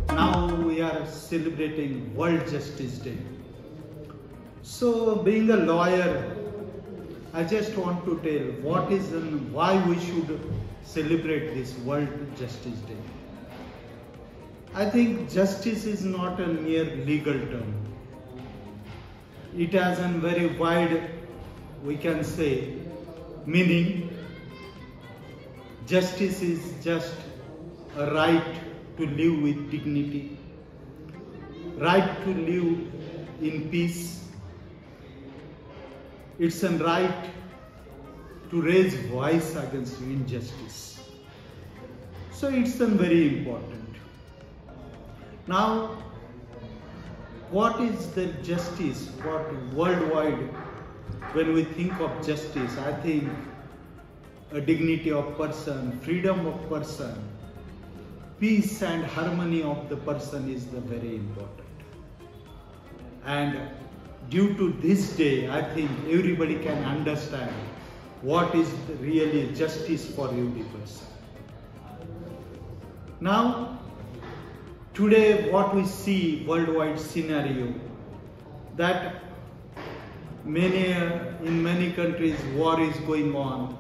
Now we are celebrating World Justice Day. So being a lawyer, I just want to tell what is and why we should celebrate this World Justice Day. I think justice is not a mere legal term. It has a very wide, we can say, meaning. Justice is just a right to live with dignity, right to live in peace. It's a right to raise voice against injustice. So it's very important. Now, what is the justice? What worldwide, when we think of justice, I think a dignity of person, freedom of person, peace and harmony of the person is the very important. And due to this day, I think everybody can understand what is really justice for every person. Now, today what we see worldwide scenario, that in many countries war is going on.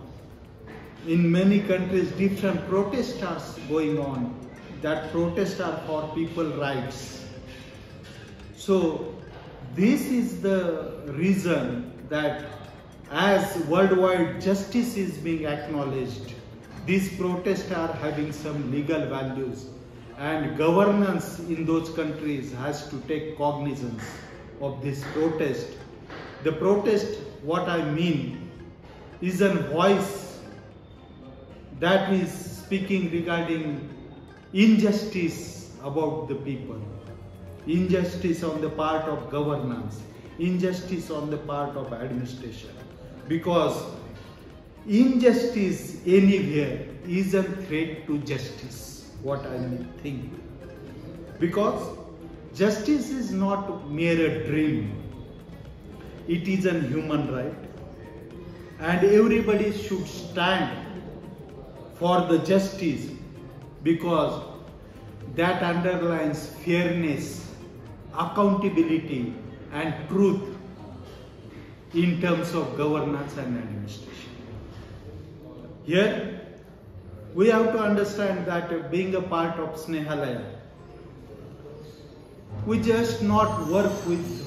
In many countries different protests are going on. That protests are for people's rights. So this is the reason that as worldwide justice is being acknowledged, these protests are having some legal values, and governance in those countries has to take cognizance of this protest. The protest, what I mean, is a voice that is speaking regarding injustice about the people, injustice on the part of governance, injustice on the part of administration. Because injustice anywhere is a threat to justice, what I think. Because justice is not mere a dream, it is a human right, and everybody should stand for the justice, because that underlines fairness, accountability and truth in terms of governance and administration. Here we have to understand that being a part of Snehalaya, we just not work with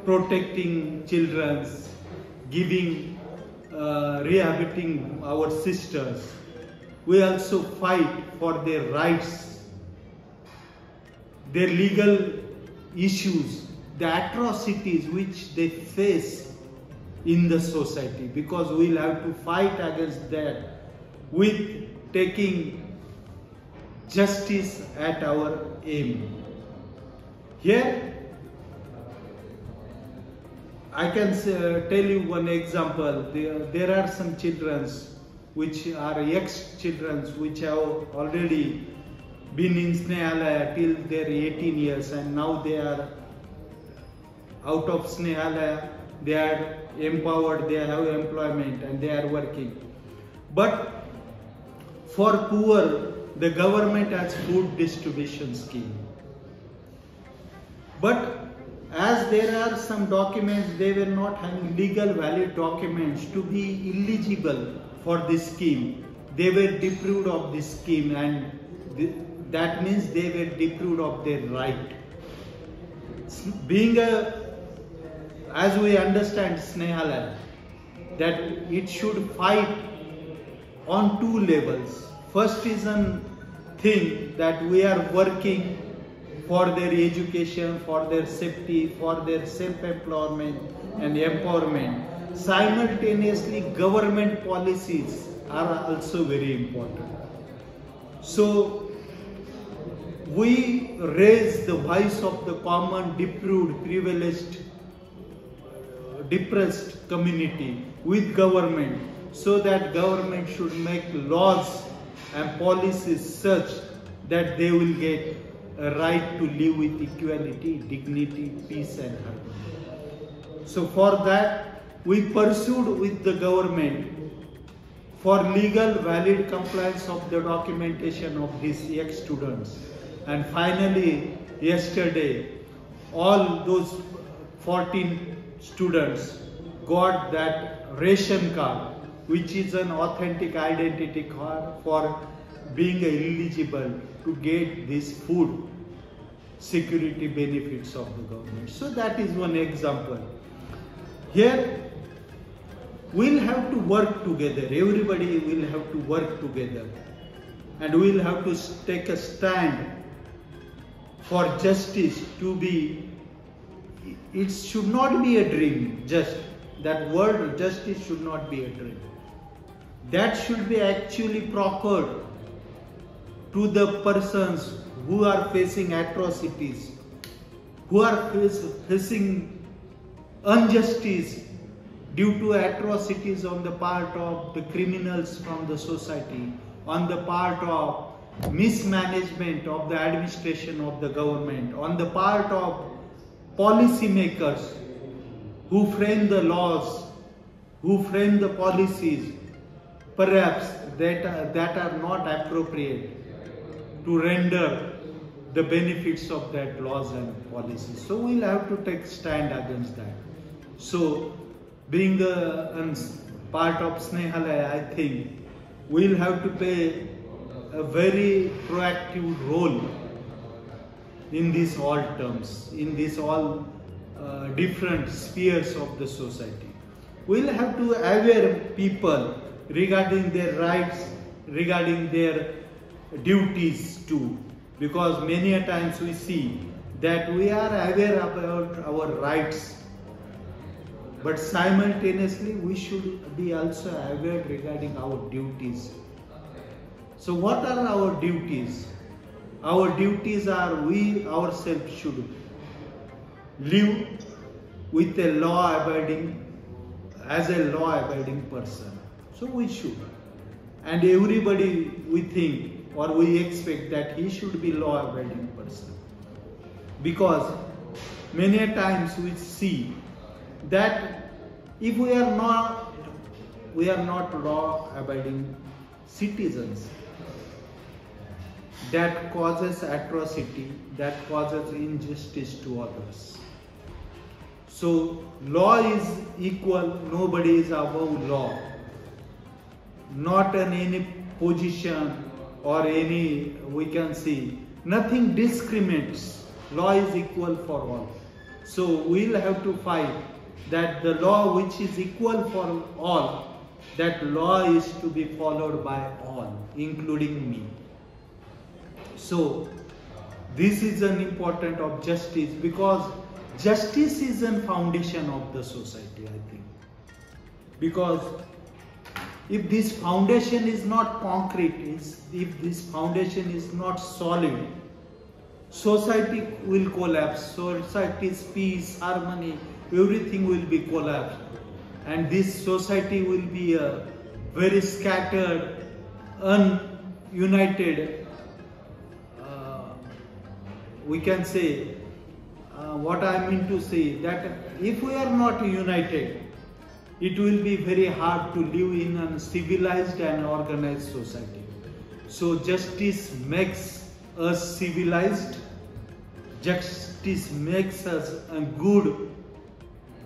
protecting children, giving rehabilitating our sisters. We also fight for their rights, their legal issues, the atrocities which they face in the society, because we will have to fight against that with taking justice at our aim. Here I can tell you one example. There are some children which are ex-children which have already been in Snehalaya till their 18 years, and now they are out of Snehalaya, they are empowered, they have employment and they are working. But for poor, the government has food distribution scheme. But as there are some documents, they were not having legal valid documents to be eligible for this scheme. They were deprived of this scheme, and that means they were deprived of their right. Being as we understand Snehalaya, that it should fight on two levels. First is a thing that we are working for their education, for their safety, for their self-employment and empowerment. Simultaneously, government policies are also very important. So we raise the voice of the common, deprived, privileged, depressed community with government, so that government should make laws and policies such that they will get a right to live with equality, dignity, peace and harmony. So for that, we pursued with the government for legal valid compliance of the documentation of these ex-students. And finally, yesterday, all those 14 students got that ration card, which is an authentic identity card for being eligible to get these food security benefits of the government. So that is one example. Here, we'll have to work together. Everybody will have to work together. And we'll have to take a stand for justice to be, it should not be a dream, just that word justice should not be a dream. That should be actually proper to the persons who are facing atrocities, who are facing injustice due to atrocities on the part of the criminals from the society, on the part of mismanagement of the administration of the government, on the part of policy makers who frame the laws, who frame the policies, perhaps that are not appropriate to render the benefits of that laws and policies. So we'll have to take stand against that. So being a part of Snehalaya, I think we'll have to play a very proactive role in these all terms, in these all different spheres of the society. We'll have to aware people regarding their rights, regarding their duties too, because many a times we see that we are aware about our rights, but simultaneously we should be also aware regarding our duties. So what are our duties? Our duties are we ourselves should live with a law-abiding, as a law-abiding person. So we should. And everybody we think or we expect that he should be law-abiding person. Because many a times we see that if we are not law-abiding citizens, that causes atrocity, that causes injustice to others. So law is equal, nobody is above law. Not in any position or any, we can see, nothing discriminates. Law is equal for all. So we'll have to fight that the law which is equal for all, that law is to be followed by all, including me. So this is an important of justice, because justice is a foundation of the society, I think. Because if this foundation is not concrete, if this foundation is not solid, society will collapse. Society's peace, harmony, everything will be collapsed. And this society will be a very scattered, ununited, we can say, what I mean to say, that if we are not united, it will be very hard to live in a civilized and organized society. So justice makes us civilized, justice makes us a good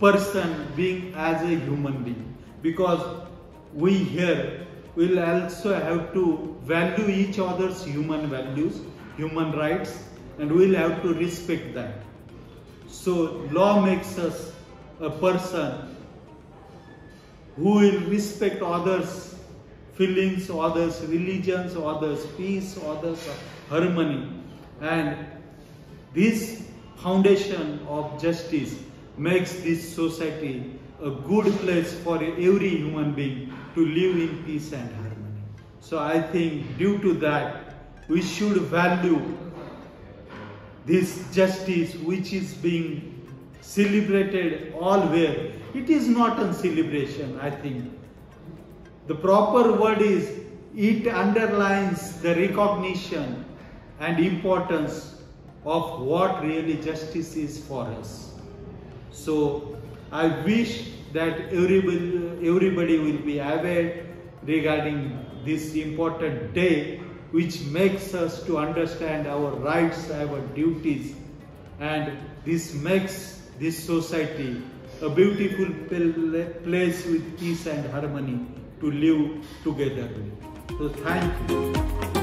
person being as a human being, because we here will also have to value each other's human values, human rights, and we'll have to respect that. So law makes us a person who will respect others' feelings, others' religions, others' peace, others' harmony. And this foundation of justice makes this society a good place for every human being to live in peace and harmony. So I think due to that, we should value this justice which is being celebrated all where. It is not a celebration, I think. The proper word is, it underlines the recognition and importance of what really justice is for us. So I wish that everybody will be aware regarding this important day, which makes us to understand our rights, our duties, and this makes this society a beautiful place with peace and harmony to live together with. So thank you.